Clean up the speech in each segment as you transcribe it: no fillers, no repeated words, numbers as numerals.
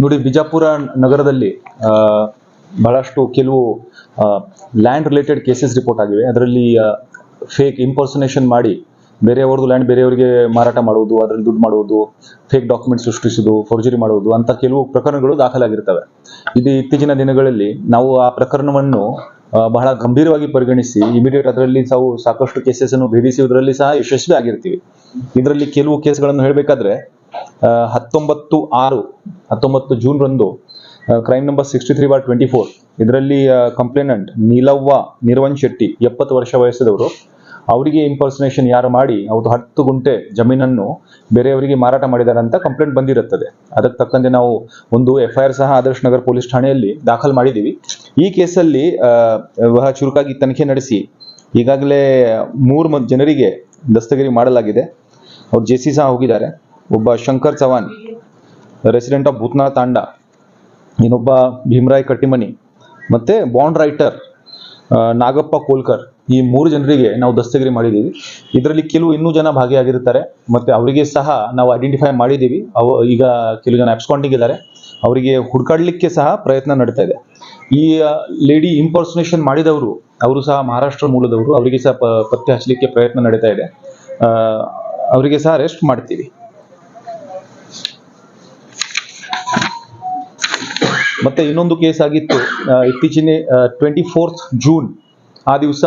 ನೋಡಿ, ಬಿಜಾಪುರ ನಗರದಲ್ಲಿ ಬಹಳಷ್ಟು ಕೆಲವು ಲ್ಯಾಂಡ್ ರಿಲೇಟೆಡ್ ಕೇಸಸ್ ರಿಪೋರ್ಟ್ ಆಗಿವೆ. ಅದರಲ್ಲಿ ಫೇಕ್ ಇಂಪರ್ಸನೇಷನ್ ಮಾಡಿ ಬೇರೆಯವ್ರದ್ದು ಲ್ಯಾಂಡ್ ಬೇರೆಯವರಿಗೆ ಮಾರಾಟ ಮಾಡುವುದು, ಅದರಲ್ಲಿ ದುಡ್ಡು ಮಾಡುವುದು, ಫೇಕ್ ಡಾಕ್ಯುಮೆಂಟ್ ಸೃಷ್ಟಿಸುವುದು, ಫೋರ್ಜರಿ ಮಾಡುವುದು ಅಂತ ಕೆಲವು ಪ್ರಕರಣಗಳು ದಾಖಲಾಗಿರ್ತವೆ. ಇದು ಇತ್ತೀಚಿನ ದಿನಗಳಲ್ಲಿ ನಾವು ಆ ಪ್ರಕರಣವನ್ನು ಬಹಳ ಗಂಭೀರವಾಗಿ ಪರಿಗಣಿಸಿ ಇಮಿಡಿಯೇಟ್ ಅದರಲ್ಲಿ ನಾವು ಸಾಕಷ್ಟು ಕೇಸಸ್ ಅನ್ನು ಭೇದಿಸುವುದರಲ್ಲಿ ಸಹ ಯಶಸ್ವಿ ಆಗಿರ್ತೀವಿ. ಇದರಲ್ಲಿ ಕೆಲವು ಕೇಸ್ಗಳನ್ನು ಹೇಳಬೇಕಾದ್ರೆ 19 ಜೂನ್ ರಂದು ಕ್ರೈಮ್ ನಂಬರ್ 63/24 ಇದರಲ್ಲಿ ಕಂಪ್ಲೇನೆಂಟ್ ನೀಲವ್ವ ನಿರ್ವನ್ ಶೆಟ್ಟಿ 70 ವರ್ಷ ವಯಸ್ಸದವರು, ಅವರಿಗೆ ಇಂಪರ್ಸನೇಷನ್ ಯಾರು ಮಾಡಿ ಅವ್ರು 10 ಗುಂಟೆ ಜಮೀನನ್ನು ಬೇರೆಯವರಿಗೆ ಮಾರಾಟ ಮಾಡಿದ್ದಾರೆ ಅಂತ ಕಂಪ್ಲೇಂಟ್ ಬಂದಿರುತ್ತದೆ. ಅದಕ್ಕೆ ತಕ್ಕಂತೆ ನಾವು ಒಂದು FIR ಸಹ ಆದರ್ಶ್ ನಗರ್ ಪೊಲೀಸ್ ಠಾಣೆಯಲ್ಲಿ ದಾಖಲು ಮಾಡಿದ್ದೀವಿ. ಈ ಕೇಸಲ್ಲಿ ಬಹಳ ಚುರುಕಾಗಿ ತನಿಖೆ ನಡೆಸಿ ಈಗಾಗಲೇ 3 ಜನರಿಗೆ ದಸ್ತಗಿರಿ ಮಾಡಲಾಗಿದೆ. ಅವ್ರು JC ಸಹ ಹೋಗಿದ್ದಾರೆ. ಒಬ್ಬ ಶಂಕರ್ ಚವಾಣ್ ರೆಸಿಡೆಂಟ್ ಆಫ್ ಭೂತ್ನಾಳ್ ತಾಂಡ, ಇನ್ನೊಬ್ಬ ಭೀಮರಾಯ್ ಕಟ್ಟಿಮನಿ, ಮತ್ತೆ ಬಾಂಡ್ ರೈಟರ್ ನಾಗಪ್ಪ ಕೋಲ್ಕರ್, ಈ 3 ಜನರಿಗೆ ನಾವು ದಸ್ತಗಿರಿ ಮಾಡಿದ್ದೀವಿ. ಇದರಲ್ಲಿ ಕೆಲವು ಇನ್ನೂ ಜನ ಭಾಗಿಯಾಗಿರ್ತಾರೆ, ಮತ್ತೆ ಅವರಿಗೆ ಸಹ ನಾವು ಐಡೆಂಟಿಫೈ ಮಾಡಿದ್ದೀವಿ. ಈಗ ಕೆಲವು ಜನ ಅಬ್ಸ್ಕಾಂಡಿಂಗ್ ಇದ್ದಾರೆ, ಅವರಿಗೆ ಹುಡುಕಾಡ್ಲಿಕ್ಕೆ ಸಹ ಪ್ರಯತ್ನ ನಡೀತಾ ಇದೆ. ಈ ಲೇಡಿ ಇಂಪರ್ಸನೇಷನ್ ಮಾಡಿದವರು ಅವರು ಸಹ ಮಹಾರಾಷ್ಟ್ರ ಮೂಲದವರು, ಅವರಿಗೆ ಸಹ ಪತ್ತೆ ಹಚ್ಚಲಿಕ್ಕೆ ಪ್ರಯತ್ನ ನಡೀತಾ ಇದೆ. ಅವರಿಗೆ ಸಹ ಅರೆಸ್ಟ್ ಮಾಡ್ತೀವಿ. ಮತ್ತೆ ಇನ್ನೊಂದು ಕೇಸ್ ಆಗಿತ್ತು ಇತ್ತೀಚಿನ 24 ಜೂನ್, ಆ ದಿವಸ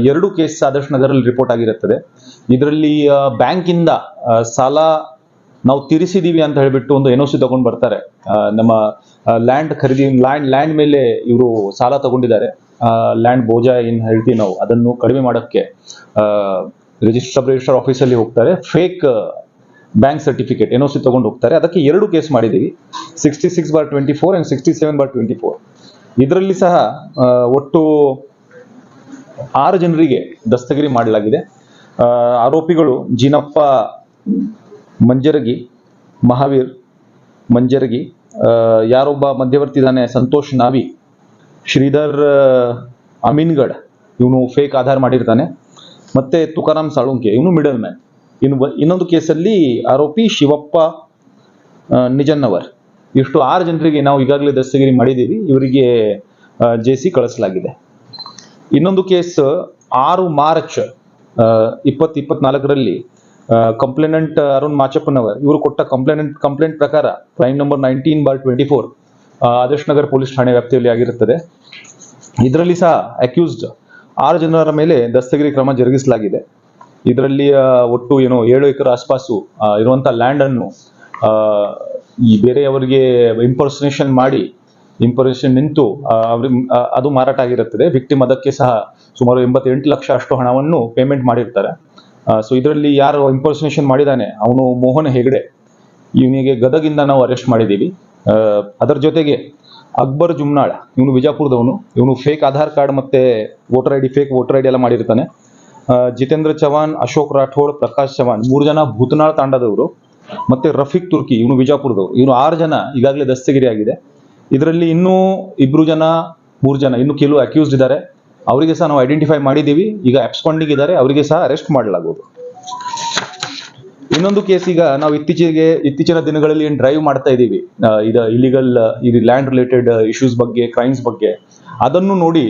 2 ಕೇಸ್ ಆದರ್ಶ್ ನಗರಲ್ಲಿ ರಿಪೋರ್ಟ್ ಆಗಿರುತ್ತದೆ. ಇದರಲ್ಲಿ ಬ್ಯಾಂಕಿಂದ ಸಾಲ ನಾವು ತೀರಿಸಿದೀವಿ ಅಂತ ಹೇಳ್ಬಿಟ್ಟು ಒಂದು NOC ತಗೊಂಡು ಬರ್ತಾರೆ. ನಮ್ಮ ಲ್ಯಾಂಡ್ ಖರೀದಿ ಲ್ಯಾಂಡ್ ಮೇಲೆ ಇವರು ಸಾಲ ತಗೊಂಡಿದ್ದಾರೆ. ಲ್ಯಾಂಡ್ ಬೋಜ ಏನ್ ಹೇಳ್ತೀವಿ ನಾವು, ಅದನ್ನು ಕಡಿಮೆ ಮಾಡೋಕ್ಕೆ ರಿಜಿಸ್ಟರ್ ಆಫೀಸಲ್ಲಿ ಹೋಗ್ತಾರೆ, ಫೇಕ್ ಬ್ಯಾಂಕ್ ಸರ್ಟಿಫಿಕೇಟ್ NOC ತಗೊಂಡು ಹೋಗ್ತಾರೆ. ಅದಕ್ಕೆ 2 ಕೇಸ್ ಮಾಡಿದ್ದೀವಿ, 66/24 and 67/24. ಇದರಲ್ಲಿ ಸಹ ಒಟ್ಟು 6 ಜನರಿಗೆ ದಸ್ತಗಿರಿ ಮಾಡಲಾಗಿದೆ. ಆರೋಪಿಗಳು ಜಿನಪ್ಪ ಮಂಜರಗಿ, ಮಹಾವೀರ್ ಮಂಜರಗಿ, ಯಾರೊಬ್ಬ ಮಧ್ಯವರ್ತಿ ಇದ್ದಾನೆ ಸಂತೋಷ್ ನಾವಿ, ಶ್ರೀಧರ್ ಅಮೀನ್ಗಢ್, ಇವನು ಫೇಕ್ ಆಧಾರ್ ಮಾಡಿರ್ತಾನೆ, ಮತ್ತೆ ತುಕಾರಾಮ್ ಸಾಳುಂಕೆ, ಇವನು ಮಿಡಲ್ ಮ್ಯಾನ್. ಇನ್ನೊಂದು ಕೇಸಲ್ಲಿ ಆರೋಪಿ ಶಿವಪ್ಪ ನಿಜನ್ನವರ್. ಇಷ್ಟು 6 ಜನರಿಗೆ ನಾವು ಈಗಾಗಲೇ ದಸ್ತಗಿರಿ ಮಾಡಿದ್ದೀವಿ. ಇವರಿಗೆ JC ಕಳಿಸಲಾಗಿದೆ. ಇನ್ನೊಂದು ಕೇಸ್ 6 ಮಾರ್ಚ್ 2024ರಲ್ಲಿ ಕಂಪ್ಲೇನೆಂಟ್ ಅರುಣ್ ಮಾಚಪ್ಪನವರ್, ಇವರು ಕೊಟ್ಟ ಕಂಪ್ಲೇಂಟ್ ಪ್ರಕಾರ crime number 19/24 Adarsh Nagar police ಠಾಣೆ ವ್ಯಾಪ್ತಿಯಲ್ಲಿ ಆಗಿರುತ್ತದೆ. ಇದರಲ್ಲಿ ಸಹ ಅಕ್ಯೂಸ್ಡ್ 6 ಜನರ ಮೇಲೆ ದಸ್ತಗಿರಿ ಕ್ರಮ ಜರುಗಿಸಲಾಗಿದೆ. ಇದರಲ್ಲಿ ಒಟ್ಟು 7 ಎಕರೆ ಆಸ್ಪಾಸು ಇರುವಂತಹ ಲ್ಯಾಂಡ್ ಅನ್ನು ಈ ಬೇರೆಯವರಿಗೆ ಇಂಪರ್ಸನೇಷನ್ ನಿಂತು ಅದು ಮಾರಾಟ ಆಗಿರುತ್ತದೆ. ವಿಕ್ಟಿಮ್ ಅದಕ್ಕೆ ಸಹ ಸುಮಾರು 88 ಲಕ್ಷ ಅಷ್ಟು ಹಣವನ್ನು ಪೇಮೆಂಟ್ ಮಾಡಿರ್ತಾರೆ. ಸೊ ಇದರಲ್ಲಿ ಯಾರು ಇಂಪರ್ಸನೇಷನ್ ಮಾಡಿದಾನೆ ಅವನು ಮೋಹನ್ ಹೆಗಡೆ, ಇವನಿಗೆ ಗದಗಿಂದ ನಾವು ಅರೆಸ್ಟ್ ಮಾಡಿದ್ದೀವಿ. ಅದರ ಜೊತೆಗೆ ಅಕ್ಬರ್ ಜುಮ್ನಾಳ್, ಇವನು ಬಿಜಾಪುರದವನು, ಇವನು ಫೇಕ್ ಆಧಾರ್ ಕಾರ್ಡ್ ಮತ್ತೆ ಫೇಕ್ ವೋಟರ್ ಐಡಿ ಎಲ್ಲ ಮಾಡಿರ್ತಾನೆ. ಜಿತೇಂದ್ರ ಚವಾಣ್, ಅಶೋಕ್ ರಾಠೋಡ್, ಪ್ರಕಾಶ್ ಚವಾಣ್, 3 ಜನ ಭೂತನಾಳ್ ತಾಂಡದವರು, ಮತ್ತೆ ರಫೀಕ್ ತುರ್ಕಿ, ಇವನು ಬಿಜಾಪುರದವರು. ಇವನು 6 ಜನ ಈಗಾಗಲೇ ದಸ್ತಗಿರಿ ಆಗಿದೆ. ಇದರಲ್ಲಿ ಇನ್ನೂ 3 ಜನ ಇನ್ನು ಕೆಲವು ಅಕ್ಯೂಸ್ಡ್ ಇದ್ದಾರೆ, ಅವರಿಗೆ ಸಹ ನಾವು ಐಡೆಂಟಿಫೈ ಮಾಡಿದ್ದೀವಿ. ಈಗ ಅಬ್ಸ್ಕಾಂಡಿಂಗ್ ಇದ್ದಾರೆ, ಅವರಿಗೆ ಸಹ ಅರೆಸ್ಟ್ ಮಾಡಲಾಗುವುದು. ಇನ್ನೊಂದು ಕೇಸ್, ಈಗ ನಾವು ಇತ್ತೀಚಿನ ದಿನಗಳಲ್ಲಿ ಏನು ಡ್ರೈವ್ ಮಾಡ್ತಾ ಇದ್ದೀವಿ, ಇದು ಇಲಿಗಲ್ ಲ್ಯಾಂಡ್ ರಿಲೇಟೆಡ್ ಇಶ್ಯೂಸ್ ಬಗ್ಗೆ, ಕ್ರೈಮ್ಸ್ ಬಗ್ಗೆ, ಅದನ್ನು ನೋಡಿ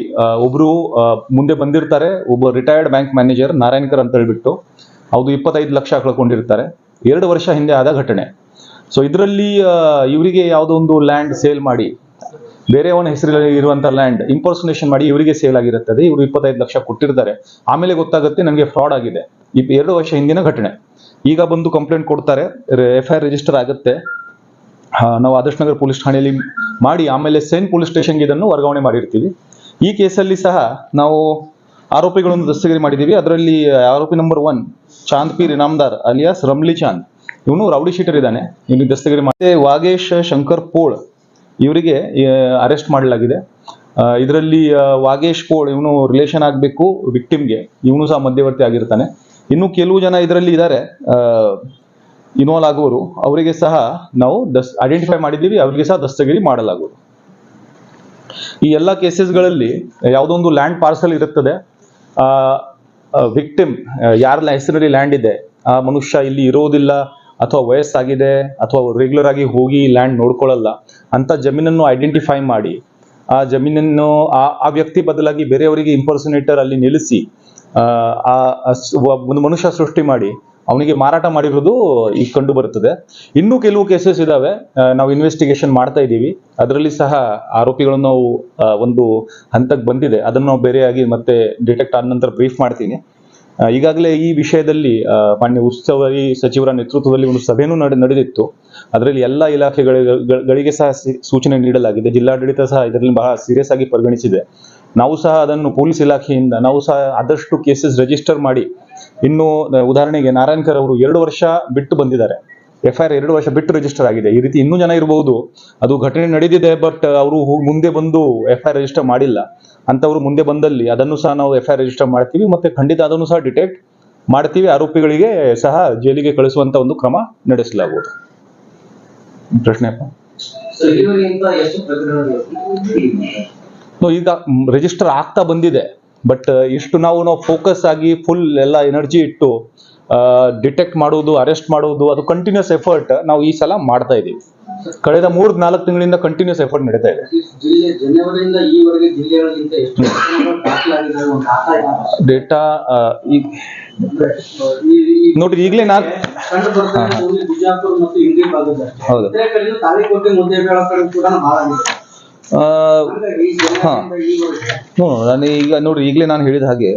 ಒಬ್ರು ಮುಂದೆ ಬಂದಿರ್ತಾರೆ. ಒಬ್ಬ ರಿಟೈರ್ಡ್ ಬ್ಯಾಂಕ್ ಮ್ಯಾನೇಜರ್ ನಾರಾಯಣ್ಕರ್ ಅಂತ ಹೇಳ್ಬಿಟ್ಟು, ಅವ್ರು 25 ಲಕ್ಷ ಕಳ್ಕೊಂಡಿರ್ತಾರೆ. 2 ವರ್ಷ ಹಿಂದೆ ಆದ ಘಟನೆ. ಸೊ ಇದರಲ್ಲಿ ಇವರಿಗೆ ಯಾವುದೋ ಒಂದು ಲ್ಯಾಂಡ್ ಸೇಲ್ ಮಾಡಿ, ಬೇರೆಯವನ ಹೆಸರಲ್ಲಿ ಇರುವಂತಹ ಲ್ಯಾಂಡ್ ಇಂಪರ್ಸನೇಷನ್ ಮಾಡಿ ಇವರಿಗೆ ಸೇಲ್ ಆಗಿರುತ್ತದೆ. ಇವರು 25 ಲಕ್ಷ ಕೊಟ್ಟಿರ್ತಾರೆ. ಆಮೇಲೆ ಗೊತ್ತಾಗುತ್ತೆ ನನಗೆ ಫ್ರಾಡ್ ಆಗಿದೆ. 2 ವರ್ಷ ಹಿಂದಿನ ಘಟನೆ. ಈಗ ಬಂದು ಕಂಪ್ಲೇಂಟ್ ಕೊಡ್ತಾರೆ, FIR ರಿಜಿಸ್ಟರ್ ಆಗುತ್ತೆ. ನಾವು ಆದರ್ಶ್ ನಗರ್ ಪೊಲೀಸ್ ಠಾಣೆಯಲ್ಲಿ ಮಾಡಿ ಆಮೇಲೆ ಸೇನ್ ಪೊಲೀಸ್ ಸ್ಟೇಷನ್ಗೆ ಇದನ್ನು ವರ್ಗಾವಣೆ ಮಾಡಿರ್ತೀವಿ. ಈ ಕೇಸಲ್ಲಿ ಸಹ ನಾವು ಆರೋಪಿಗಳನ್ನು ದಸ್ತಗಿರಿ ಮಾಡಿದ್ದೀವಿ. ಅದರಲ್ಲಿ ಆರೋಪಿ ನಂಬರ್ 1 ಚಾಂದ್ ಪೀರ್ ಇನಾಮ್ದಾರ್ ಅಲಿಯಾಸ್ ರಮ್ಲಿ ಚಾಂದ್, ಇವನು ರೌಡಿ ಶೀಟರ್ ಇದ್ದಾನೆ, ಇವನಿಗೆ ದಸ್ತಗಿರಿ ಮತ್ತೆ ವಾಗೇಶ್ ಶಂಕರ್ ಪೋಳ್, ಇವರಿಗೆ ಅರೆಸ್ಟ್ ಮಾಡಲಾಗಿದೆ. ಇದರಲ್ಲಿ ವಾಗೇಶ್ ಪೋಳ್ ಇವನು ರಿಲೇಷನ್ ಆಗಬೇಕು ವಿಕ್ಟಿಮ್ಗೆ, ಇವನು ಸಹ ಮಧ್ಯವರ್ತಿ ಆಗಿರ್ತಾನೆ. ಇನ್ನು ಕೆಲವು ಜನ ಇದರಲ್ಲಿ ಇದ್ದಾರೆ ಇನ್ವಾಲ್ವ್ ಆಗುವರು, ಅವರಿಗೆ ಸಹ ನಾವು ಐಡೆಂಟಿಫೈ ಮಾಡಿದ್ದೀವಿ, ಅವರಿಗೆ ಸಹ ದಸ್ತಗಿರಿ ಮಾಡಲಾಗುವುದು. ಈ ಎಲ್ಲ ಕೇಸಸ್ಗಳಲ್ಲಿ ಯಾವುದೋ ಒಂದು ಲ್ಯಾಂಡ್ ಪಾರ್ಸಲ್ ಇರುತ್ತದೆ. ವಿಕ್ಟಿಮ್ ಯಾರ ಹೆಸರಲ್ಲಿ ಲ್ಯಾಂಡ್ ಇದೆ, ಆ ಮನುಷ್ಯ ಇಲ್ಲಿ ಇರೋದಿಲ್ಲ, ಅಥವಾ ವಯಸ್ಸಾಗಿದೆ, ಅಥವಾ ರೆಗ್ಯುಲರ್ ಆಗಿ ಹೋಗಿ ಲ್ಯಾಂಡ್ ನೋಡ್ಕೊಳ್ಳಲ್ಲ. ಅಂತ ಜಮೀನನ್ನು ಐಡೆಂಟಿಫೈ ಮಾಡಿ ಆ ಜಮೀನನ್ನು ಆ ವ್ಯಕ್ತಿ ಬದಲಾಗಿ ಬೇರೆಯವರಿಗೆ ಇಂಪರ್ಸನೇಟರ್ ಅಲ್ಲಿ ನಿಲ್ಲಿಸಿ ಒಂದು ಮನುಷ್ಯ ಸೃಷ್ಟಿ ಮಾಡಿ ಅವನಿಗೆ ಮಾರಾಟ ಮಾಡಿರೋದು ಈಗ ಕಂಡು ಬರುತ್ತದೆ. ಇನ್ನೂ ಕೆಲವು ಕೇಸಸ್ ಇದಾವೆ, ನಾವು ಇನ್ವೆಸ್ಟಿಗೇಷನ್ ಮಾಡ್ತಾ ಇದ್ದೀವಿ. ಅದರಲ್ಲಿ ಸಹ ಆರೋಪಿಗಳನ್ನು ನಾವು ಒಂದು ಹಂತಕ್ಕೆ ಬಂದಿದೆ, ಅದನ್ನು ನಾವು ಬೇರೆಯಾಗಿ ಮತ್ತೆ ಡಿಟೆಕ್ಟ್ ಆದ ನಂತರ ಬ್ರೀಫ್ ಮಾಡ್ತೀನಿ. ಈಗಾಗಲೇ ಈ ವಿಷಯದಲ್ಲಿ ಮಾನ್ಯ ಉಸ್ತುವಾರಿ ಸಚಿವರ ನೇತೃತ್ವದಲ್ಲಿ ಒಂದು ಸಭೆನೂ ನಡೆದಿತ್ತು. ಅದರಲ್ಲಿ ಎಲ್ಲ ಇಲಾಖೆಗಳಿಗೆ ಸಹ ಸೂಚನೆ ನೀಡಲಾಗಿದೆ. ಜಿಲ್ಲಾಡಳಿತ ಸಹ ಇದರಲ್ಲಿ ಬಹಳ ಸೀರಿಯಸ್ ಆಗಿ ಪರಿಗಣಿಸಿದೆ. ನಾವು ಸಹ ಅದನ್ನು ಪೊಲೀಸ್ ಇಲಾಖೆಯಿಂದ ನಾವು ಸಹ ಆದಷ್ಟು ಕೇಸಸ್ ರಿಜಿಸ್ಟರ್ ಮಾಡಿ, ಇನ್ನು ಉದಾಹರಣೆಗೆ ನಾರಾಯಣ್ಕರ್ ಅವರು 2 ವರ್ಷ ಬಿಟ್ಟು ಬಂದಿದ್ದಾರೆ, FIR 2 ವರ್ಷ ಬಿಟ್ಟು ರಿಜಿಸ್ಟರ್ ಆಗಿದೆ. ಈ ರೀತಿ ಇನ್ನೂ ಜನ ಇರಬಹುದು, ಅದು ಘಟನೆ ನಡೆದಿದೆ ಬಟ್ ಅವರು ಮುಂದೆ ಬಂದು FIR ರಿಜಿಸ್ಟರ್ ಮಾಡಿಲ್ಲ. ಅಂತವರು ಮುಂದೆ ಬಂದಲ್ಲಿ ಅದನ್ನು ಸಹ ನಾವು FIR ರಿಜಿಸ್ಟರ್ ಮಾಡ್ತೀವಿ, ಮತ್ತೆ ಖಂಡಿತ ಅದನ್ನು ಸಹ ಡಿಟೆಕ್ಟ್ ಮಾಡ್ತೀವಿ. ಆರೋಪಿಗಳಿಗೆ ಸಹ ಜೈಲಿಗೆ ಕಳಿಸುವಂತ ಒಂದು ಕ್ರಮ ನಡೆಸಲಾಗುವುದು. ಪ್ರಶ್ನೆ ಈಗ ರಿಜಿಸ್ಟರ್ ಆಗ್ತಾ ಬಂದಿದೆ, ಬಟ್ ಇಷ್ಟು ನಾವು ಫೋಕಸ್ ಆಗಿ ಫುಲ್ ಎಲ್ಲ ಎನರ್ಜಿ ಇಟ್ಟು ಡಿಟೆಕ್ಟ್ ಮಾಡುವುದು, ಅರೆಸ್ಟ್ ಮಾಡುವುದು, ಅದು ಕಂಟಿನ್ಯೂಸ್ ಎಫರ್ಟ್ ನಾವು ಈ ಸಲ ಮಾಡ್ತಾ ಇದ್ದೀವಿ. ಕಳೆದ 3-4 ತಿಂಗಳಿಂದ ಕಂಟಿನ್ಯೂಸ್ ಎಫರ್ಟ್ ನಡೀತಾ ಇದೆ. ಡೇಟಾ ನೋಡ್ರಿ, ಈಗಲೇ ನಾನು ಹೌದು ನಾನು ಈಗ ನೋಡ್ರಿ, ಈಗಲೇ ನಾನು ಹೇಳಿದ ಹಾಗೆ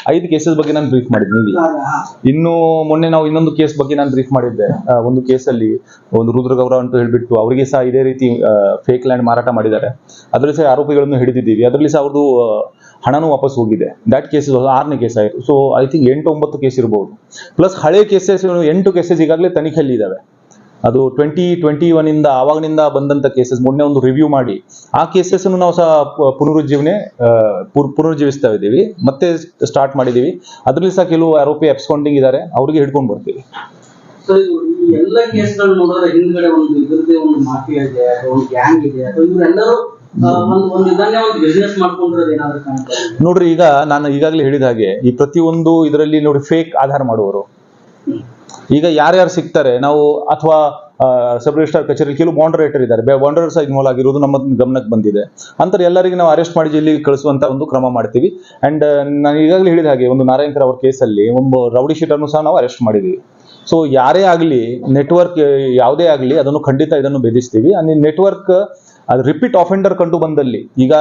5 ಕೇಸಸ್ ಬಗ್ಗೆ ನಾನು ಬ್ರೀಫ್ ಮಾಡಿದ್ದೀನಿ. ಇನ್ನು ಮೊನ್ನೆ ನಾವು ಇನ್ನೊಂದು ಕೇಸ್ ಬಗ್ಗೆ ನಾನು ಬ್ರೀಫ್ ಮಾಡಿದ್ದೆ. ಒಂದು ಕೇಸಲ್ಲಿ ಒಂದು ರುದ್ರಗೌರ ಅಂತ ಹೇಳ್ಬಿಟ್ಟು ಅವರಿಗೆ ಸಹ ಇದೇ ರೀತಿ ಫೇಕ್ ಲ್ಯಾಂಡ್ ಮಾರಾಟ ಮಾಡಿದ್ದಾರೆ. ಅದರಲ್ಲಿ ಸಹ ಆರೋಪಿಗಳನ್ನು ಹಿಡಿದಿದ್ದೀವಿ. ಅದರಲ್ಲಿ ಸಹ ಅವ್ರದ್ದು ಹಣನೂ ವಾಪಸ್ ಹೋಗಿದೆ. ದ್ಯಾಟ್ ಕೇಸಸ್ 6ನೇ ಕೇಸ್ ಆಯಿತು. ಸೊ ಐ ಥಿಂಕ್ 8-9 ಕೇಸ್ ಇರಬಹುದು. ಪ್ಲಸ್ ಹಳೆ ಕೇಸಸ್ 8 ಕೇಸಸ್ ಈಗಾಗಲೇ ತನಿಖೆಯಲ್ಲಿ ಇದಾವೆ. ಅದು 2021 ಇಂದ ಆವಾಗಿನಿಂದ ಬಂದಂತ ಕೇಸಸ್ ಮೊನ್ನೆ ಒಂದು ರಿವ್ಯೂ ಮಾಡಿ ಆ ಕೇಸಸ್ ನಾವು ಸಹ ಪುನರುಜ್ಜೀವಿಸ್ತಾ ಇದ್ದೀವಿ, ಮತ್ತೆ ಸ್ಟಾರ್ಟ್ ಮಾಡಿದೀವಿ. ಅದರಲ್ಲಿ ಸಹ ಕೆಲವು ಆರೋಪಿ ಅಬ್ಸ್ಕಾಂಡಿಂಗ್ ಇದ್ದಾರೆ, ಅವ್ರಿಗೆ ಹಿಡ್ಕೊಂಡು ಬರ್ತೀವಿ. ಎಲ್ಲ ಕೇಸ್ಗಳು ನೋಡಿದ್ರೆ ಹಿಂದ್ಗಡೆ ಒಂದು ಇದ್ರದ್ದೇ ಒಂದು ಮಾಫಿಯಾ ಇದೆ, ಒಂದು ಗ್ಯಾಂಗ್ ಇದೆ, ಇವರೆಲ್ಲರೂ ಒಂದು ಬಿಸ್ನೆಸ್ ಮಾಡ್ಕೊಂಡಿರೋದು ಏನಾದ್ರು ಕಾಣ್ತಾ ಇದೆ. ನೋಡ್ರಿ, ಈಗ ನಾನು ಈಗಾಗಲೇ ಹೇಳಿದ ಹಾಗೆ ಈ ಪ್ರತಿಯೊಂದು ಇದರಲ್ಲಿ ನೋಡಿ ಫೇಕ್ ಆಧಾರ ಮಾಡುವವರು ಈಗ ಯಾರ್ಯಾರು ಸಿಗ್ತಾರೆ ನಾವು, ಅಥವಾ ಸಬ್ ರಿಜಿಸ್ಟ್ರಾರ್ ಕಚೇರಿ ಕೆಲವು ಬಾಂಡರೇಟರ್ ಇದ್ದಾರೆ, ಬಾಂಡರೇಟರ್ ಇನ್ವಾಲ್ವ್ ಆಗಿರೋದು ನಮ್ಮ ಗಮನಕ್ಕೆ ಬಂದಿದೆ. ಅಂತಾರೆ ಎಲ್ಲರಿಗೆ ನಾವು ಅರೆಸ್ಟ್ ಮಾಡಿ ಜೈಲಿಗೆ ಕಳಿಸುವಂತ ಒಂದು ಕ್ರಮ ಮಾಡ್ತೀವಿ. ಅಂಡ್ ನಾನು ಈಗಾಗಲೇ ಹೇಳಿದ ಹಾಗೆ ಒಂದು ನಾರಾಯಣ್ಕರ್ ಅವ್ರ ಕೇಸಲ್ಲಿ ಒಂದು ರೌಡಿ ಶೀಟರ್ನು ಸಹ ನಾವು ಅರೆಸ್ಟ್ ಮಾಡಿದ್ದೀವಿ. ಸೊ ಯಾರೇ ಆಗಲಿ, ನೆಟ್ವರ್ಕ್ ಯಾವುದೇ ಆಗಲಿ, ಅದನ್ನು ಖಂಡಿತ ಇದನ್ನು ಬೆದರಿಸ್ತೀವಿ. ನೆಟ್ವರ್ಕ್ ಅದು ರಿಪೀಟ್ ಆಫೆಂಡರ್ ಕಂಡು ಬಂದಲ್ಲಿ, ಈಗ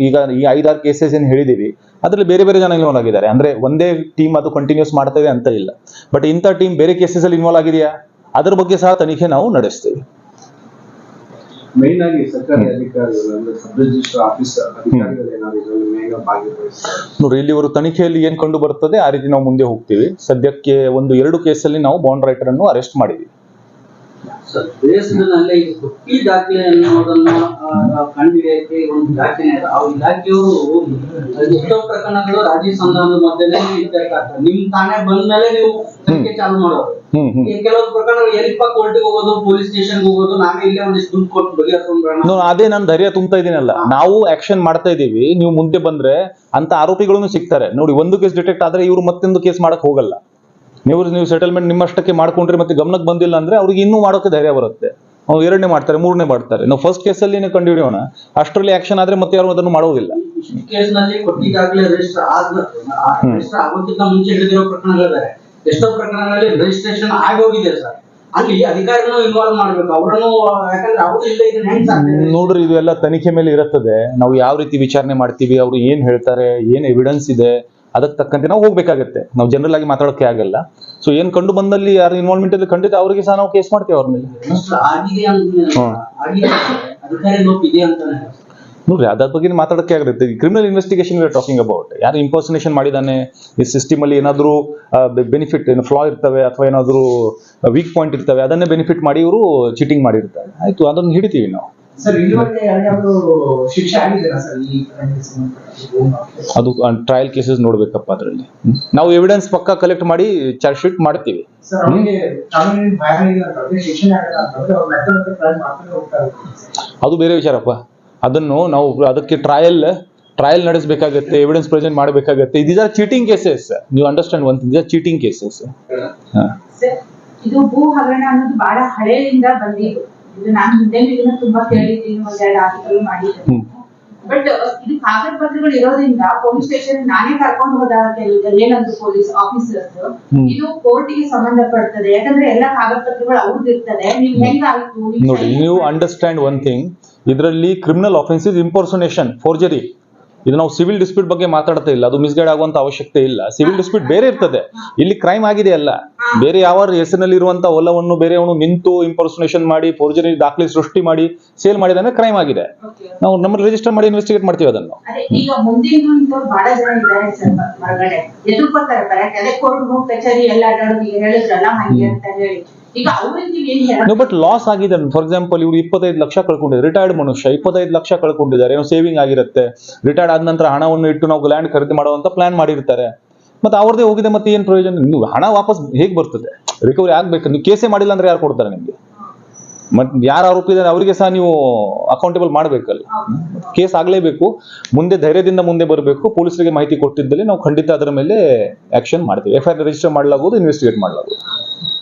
ಈ 5-6 ಕೇಸಸ್ ಏನು ಹೇಳಿದೀವಿ, ಅದರಲ್ಲಿ ಬೇರೆ ಬೇರೆ ಜನ ಇನ್ವಾಲ್ವ್ ಆಗಿದ್ದಾರೆ. ಅಂದ್ರೆ ಒಂದೇ ಟೀಮ್ ಅದು ಕಂಟಿನ್ಯೂಸ್ ಮಾಡ್ತೇವೆ ಅಂತ ಇಲ್ಲ, ಬಟ್ ಇಂಥ ಟೀಮ್ ಬೇರೆ ಕೇಸಸ್ ಅಲ್ಲಿ ಇನ್ವಾಲ್ವ್ ಆಗಿದೆಯಾ, ಅದ್ರ ಬಗ್ಗೆ ಸಹ ತನಿಖೆ ನಾವು ನಡೆಸ್ತೀವಿ. ಮೈನ್ ಆಗಿ ಸರ್ಕಾರಿ ಅಧಿಕಾರಿಗಳು ಅಂದ್ರೆ ಸಬ್ ರಿಜಿಸ್ಟ್ರಾರ್ ಆಫೀಸ್ ಅಧಿಕಾರಿಗಳು ಏನಾದ್ರು ನೋಡ್ರಿ, ಇಲ್ಲಿ ಇವರು ತನಿಖೆಯಲ್ಲಿ ಏನ್ ಕಂಡು ಬರ್ತದೆ ಆ ರೀತಿ ನಾವು ಮುಂದೆ ಹೋಗ್ತೀವಿ. ಸದ್ಯಕ್ಕೆ 1-2 ಕೇಸಲ್ಲಿ ನಾವು ಬಾಂಡ್ ರೈಟರ್ ಅನ್ನು ಅರೆಸ್ಟ್ ಮಾಡಿದ್ವಿ. ದೇಶದಲ್ಲೇ ಇದು ಕೊಟ್ಟಿ ದಾಖಲೆ ಅನ್ನೋದನ್ನ ಕಂಡುಹಿಡಿಯಕ್ಕೆ ಒಂದು ದಾಖಲೆ ಆ ಇಲಾಖೆಯವರು ಎಷ್ಟೋ ಪ್ರಕರಣಗಳು ರಾಜಿ ಸಂಧಾನದ ಮಧ್ಯದಲ್ಲಿ ಇತ್ಯರ್ಥ ಆಗ್ತದೆ. ನಿಮ್ ತಾನೇ ಬಂದ್ಮೇಲೆ ನೀವು ತನಿಖೆ ಚಾಲು ಮಾಡೋದು. ಕೆಲವು ಪ್ರಕರಣಗಳು ಎಲ್ಲಿಪ್ಪ ಕೋರ್ಟಿಗೆ ಹೋಗೋದು, ಪೊಲೀಸ್ ಸ್ಟೇಷನ್ ಹೋಗೋದು, ನಾವೇ ಇಲ್ಲೇ ಒಂದಿಷ್ಟು ದುಡ್ಡು ಕೊಟ್ಟು ಬಗೆಹರಿಸ್ಕೊಂಡ್ರೆ ಅದೇ ನಾನು ಧೈರ್ಯ ತುಂಬ್ತಾ ಇದೀನಲ್ಲ, ನಾವು ಆಕ್ಷನ್ ಮಾಡ್ತಾ ಇದೀವಿ. ನೀವು ಮುಂದೆ ಬಂದ್ರೆ ಅಂತ ಆರೋಪಿಗಳನ್ನು ಸಿಗ್ತಾರೆ. ನೋಡಿ, ಒಂದು ಕೇಸ್ ಡಿಟೆಕ್ಟ್ ಆದ್ರೆ ಇವರು ಮತ್ತೊಂದು ಕೇಸ್ ಮಾಡಕ್ ಹೋಗಲ್ಲ. ನೀವು ಸೆಟಲ್ಮೆಂಟ್ ನಿಮ್ಮಷ್ಟಕ್ಕೆ ಮಾಡ್ಕೊಂಡ್ರೆ ಮತ್ತೆ ಗಮನಕ್ಕೆ ಬಂದಿಲ್ಲ ಅಂದ್ರೆ ಅವ್ರಿಗೆ ಇನ್ನೂ ಮಾಡೋಕೆ ಧೈರ್ಯ ಬರುತ್ತೆ. ಅವ್ರು 2ನೇ ಮಾಡ್ತಾರೆ, 3ನೇ ಮಾಡ್ತಾರೆ. ನಾವು ಫಸ್ಟ್ ಕೇಸಲ್ಲಿ ಕಂಡು ಹಿಡಿಯೋಣ, ಅಷ್ಟರಲ್ಲಿ ಆಕ್ಷನ್ ಆದ್ರೆ ಮತ್ತೆ ಯಾರು ಅದನ್ನು ಮಾಡೋದಿಲ್ಲ. ಕೇಸ್ನಲ್ಲಿ ಕೊಟ್ಟಿ ದಾಖಲೆ ರಿಜಿಸ್ಟರ್ ಆಗೋದಕ್ಕಿಂತ ಮುಂಚೆ ಹಿಡಿದಿರೋ ಪ್ರಕರಣಗಳಿದ್ದಾರೆ. ಎಷ್ಟೋ ಪ್ರಕರಣಗಳಲ್ಲಿ ರಿಜಿಸ್ಟ್ರೇಷನ್ ಆಗೋಗಿದೆ ಸರ್. ಅಲ್ಲಿ ಅಧಿಕಾರಿಗಳು ಇನ್ವಾಲ್ವ್ ಮಾಡ್ಬೇಕು, ಅವರನ್ನು. ಯಾಕಂದ್ರೆ ಅವರು ಇಲ್ಲ, ಇದನ್ನ ಹೆಂಗ್ ಸಾಧ್ಯ? ನೋಡ್ರಿ, ಇದೆಲ್ಲ ತನಿಖೆ ಮೇಲೆ ಇರುತ್ತದೆ. ನಾವು ಯಾವ ರೀತಿ ವಿಚಾರಣೆ ಮಾಡ್ತೀವಿ, ಅವ್ರು ಏನ್ ಹೇಳ್ತಾರೆ, ಏನ್ ಎವಿಡೆನ್ಸ್ ಇದೆ, ಅದಕ್ಕೆ ತಕ್ಕಂತೆ ನಾವು ಹೋಗ್ಬೇಕಾಗತ್ತೆ. ನಾವು ಜನರಲ್ ಆಗಿ ಮಾತಾಡೋಕೆ ಆಗಲ್ಲ. ಸೊ ಏನ್ ಕಂಡು ಬಂದಲ್ಲಿ ಯಾರು ಇನ್ವಾಲ್ವ್ಮೆಂಟ್ ಇದೆ ಖಂಡಿತ ಅವರಿಗೆ ಸಹ ನಾವು ಕೇಸ್ ಮಾಡ್ತೀವಿ ಅವ್ರ ಮೇಲೆ. ನೋಡ್ರಿ, ಅದ್ರ ಬಗ್ಗೆ ಮಾತಾಡೋಕೆ ಆಗುತ್ತೆ. ಕ್ರಿಮಿನಲ್ ಇನ್ವೆಸ್ಟಿಗೇಷನ್ ಟಾಕಿಂಗ್ ಅಬೌಟ್ ಯಾರು ಇಂಪರ್ಸನೇಷನ್ ಮಾಡಿದಾನೆ, ಈ ಸಿಸ್ಟಮ್ ಅಲ್ಲಿ ಏನಾದ್ರು ಬೆನಿಫಿಟ್ ಫ್ಲಾ ಇರ್ತವೆ ಅಥವಾ ಏನಾದ್ರು ವೀಕ್ ಪಾಯಿಂಟ್ ಇರ್ತವೆ, ಅದನ್ನೇ ಬೆನಿಫಿಟ್ ಮಾಡಿ ಇವರು ಚೀಟಿಂಗ್ ಮಾಡಿರ್ತಾರೆ. ಆಯ್ತು, ಅದನ್ನು ಹಿಡಿತೀವಿ ನಾವು. ಅದು ಟ್ರಯಲ್ ಕೇಸಸ್ ನೋಡ್ಬೇಕಪ್ಪ. ಅದರಲ್ಲಿ ನಾವು ಎವಿಡೆನ್ಸ್ ಪಕ್ಕ ಕಲೆಕ್ಟ್ ಮಾಡಿ ಚಾರ್ಜ್ ಶೀಟ್ ಮಾಡ್ತೀವಿ. ಅದು ಬೇರೆ ವಿಚಾರಪ್ಪ. ಅದನ್ನು ನಾವು ಅದಕ್ಕೆ ಟ್ರಯಲ್ ನಡೆಸಬೇಕಾಗತ್ತೆ, ಎವಿಡೆನ್ಸ್ ಪ್ರೆಸೆಂಟ್ ಮಾಡಬೇಕಾಗತ್ತೆ. ಇದೀಸ್ ಆರ್ ಚೀಟಿಂಗ್ ಕೇಸಸ್. ನೀವು understand one thing, cheating cases. ಇದು ಭೂ ಹಗರಣ ಅನ್ನೋದು ಬಹಳ ಹಳೆಯಿಂದ ಬಂದಿದ್ದು. ಇದು ನಾನು ಹಿಂದೆ ಇದನ್ನ ತುಂಬಾ ಕೇಳಿದ್ದೀನಿ, ಒಂದೆರಡು ಆರ್ಟಿಕಲ್ ಮಾಡಿದ್ದೀನಿ. ಬಟ್ ಇದು ಕಾಗದ ಪತ್ರಗಳು ಇರೋದ್ರಿಂದ ಪೊಲೀಸ್ ಸ್ಟೇಷನ್ ನಾನೇ ಕರ್ಕೊಂಡು ಹೋದಾಗ ಏನಂದ್ರು ಪೊಲೀಸ್ ಆಫೀಸರ್ಸ್, ಇದು ಕೋರ್ಟಿಗೆ ಸಂಬಂಧಪಡ್ತದೆ, ಯಾಕಂದ್ರೆ ಎಲ್ಲ ಕಾಗದ ಪತ್ರಗಳು ಅವ್ರದ್ದು ಇರ್ತದೆ, ನೀವು ಹೆಂಗಾಯ್ತು ನೋಡಿ, ನೀವು ಅಂಡರ್ಸ್ಟ್ಯಾಂಡ್ ಒನ್ ಥಿಂಗ್, ಇದರಲ್ಲಿ ಕ್ರಿಮಿನಲ್ ಆಫೆನ್ಸ್ ಇಸ್ ಇಂಪರ್ಸೋನೇಷನ್, ಫೋರ್ಜರಿ. ಇದು ನಾವು ಸಿವಿಲ್ ಡಿಸ್ಪ್ಯೂಟ್ ಬಗ್ಗೆ ಮಾತಾಡ್ತಾ ಇಲ್ಲ, ಅದು ಮಿಸ್ಗೈಡ್ ಆಗುವಂತ ಅವಶ್ಯಕತೆ ಇಲ್ಲ. ಸಿವಿಲ್ ಡಿಸ್ಪ್ಯೂಟ್ ಬೇರೆ ಇರ್ತದೆ, ಇಲ್ಲಿ ಕ್ರೈಮ್ ಆಗಿದೆ ಅಲ್ಲ. ಬೇರೆ ಯಾವ ಹೆಸರಿನಲ್ಲಿ ಇರುವಂತ ಹೊಲವನ್ನು ಬೇರೆಯವನು ನಿಂತು ಇಂಪರ್ಸೋನೇಷನ್ ಮಾಡಿ ಫೋರ್ಜರಿ ದಾಖಲೆ ಸೃಷ್ಟಿ ಮಾಡಿ ಸೇಲ್ ಮಾಡಿದ್ರೆ ಕ್ರೈಮ್ ಆಗಿದೆ. ನಾವು ನಮ್ಮಲ್ಲಿ ರಿಜಿಸ್ಟರ್ ಮಾಡಿ ಇನ್ವೆಸ್ಟಿಗೇಟ್ ಮಾಡ್ತೀವಿ ಅದನ್ನು. ಈಗ ಮುಂದಿನ ಬಹಳ ಜನ ಇದ್ದಾರೆ ಸರ್, ಹೊರಗಡೆ ಎದುರ್ಕೋತಾರೆ ಬರಕ್ಕೆ, ಅದೇ ಕೋರ್ಟ್ ಕಚೇರಿ ಎಲ್ಲ ಅಡ್ಡಾಡೋದು, ಈಗ ಹೇಳಿದ್ರಲ್ಲ ಹಂಗೆ ಅಂತ ಹೇಳಿ. ಈಗ ಅವ್ರಿಗೆ ಏನ್ ಹೇಳ, ಬಟ್ ಲಾಸ್ ಆಗಿದೆ. ಫಾರ್ ಎಕ್ಸಾಂಪಲ್, ಇವ್ರು 25 ಲಕ್ಷ ಕಳ್ಕೊಂಡಿದ್ದಾರೆ, ರಿಟೈರ್ಡ್ ಮನುಷ್ಯ 25 ಲಕ್ಷ ಕಳ್ಕೊಂಡಿದ್ದಾರೆ, ಏನೋ ಸೇವಿಂಗ್ ಆಗಿರುತ್ತೆ. ರಿಟೈರ್ಡ್ ಆದ ನಂತರ ಹಣವನ್ನು ಇಟ್ಟು ನಾವು ಲ್ಯಾಂಡ್ ಖರೀದಿ ಮಾಡುವಂತ ಪ್ಲಾನ್ ಮಾಡಿರ್ತಾರೆ, ಮತ್ತೆ ಅವ್ರದೇ ಹೋಗಿದೆ, ಮತ್ತೆ ಏನ್ ಪ್ರಯೋಜನ? ನೀವು ಹಣ ವಾಪಸ್ ಹೇಗ್ ಬರ್ತದೆ? ರಿಕವರಿ ಆಗ್ಬೇಕು. ನೀವು ಕೇಸೇ ಮಾಡಿಲ್ಲ ಅಂದ್ರೆ ಯಾರು ಕೊಡ್ತಾರೆ ನಿಮ್ಗೆ? ಮತ್ತೆ ಯಾರು ಆರೋಪಿ ಇದ್ದಾರೆ ಅವರಿಗೆ ಸಹ ನೀವು ಅಕೌಂಟೇಬಲ್ ಮಾಡ್ಬೇಕಲ್ಲ. ಕೇಸ್ ಆಗ್ಲೇಬೇಕು. ಮುಂದೆ ಧೈರ್ಯದಿಂದ ಮುಂದೆ ಬರಬೇಕು. ಪೊಲೀಸರಿಗೆ ಮಾಹಿತಿ ಕೊಟ್ಟಿದ್ದಲ್ಲಿ ನಾವು ಖಂಡಿತ ಅದರ ಮೇಲೆ ಆಕ್ಷನ್ ಮಾಡ್ತೀವಿ. FIR ರಿಜಿಸ್ಟರ್ ಮಾಡಲಾಗುವುದು, ಇನ್ವೆಸ್ಟಿಗೇಟ್ ಮಾಡಲಾಗುವುದು.